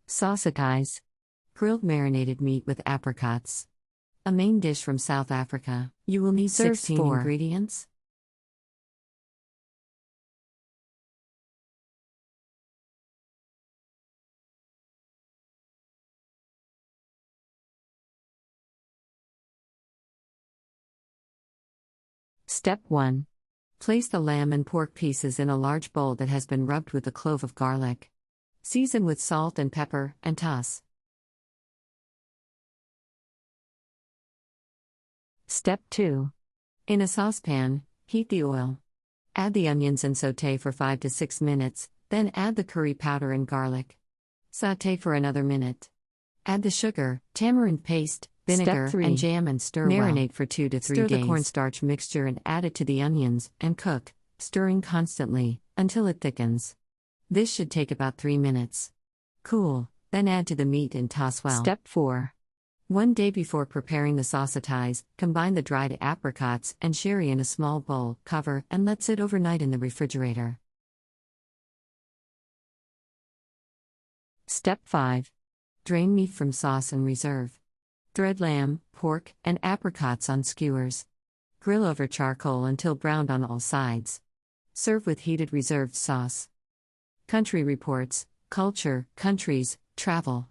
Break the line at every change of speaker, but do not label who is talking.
Sosaties. Grilled marinated meat with apricots. A main dish from South Africa. You will need
Serves
16
4.
ingredients. Step 1. Place the lamb and pork pieces in a large bowl that has been rubbed with a clove of garlic. Season with salt and pepper, and toss. Step 2. In a saucepan, heat the oil. Add the onions and sauté for 5 to 6 minutes, then add the curry powder and garlic. Sauté for another minute. Add the sugar, tamarind paste, vinegar,
Step 3.
and jam and stir well. Marinate for 2 to 3 days. Stir the cornstarch mixture and add it to the onions, and cook, stirring constantly, until it thickens. This should take about 3 minutes. Cool, then add to the meat and toss well. Step 4. One day before preparing the sosaties, combine the dried apricots and sherry in a small bowl, cover, and let sit overnight in the refrigerator. Step 5. Drain meat from sauce and reserve. Thread lamb, pork, and apricots on skewers. Grill over charcoal until browned on all sides. Serve with heated reserved sauce. Country Reports, Culture, Countries, Travel.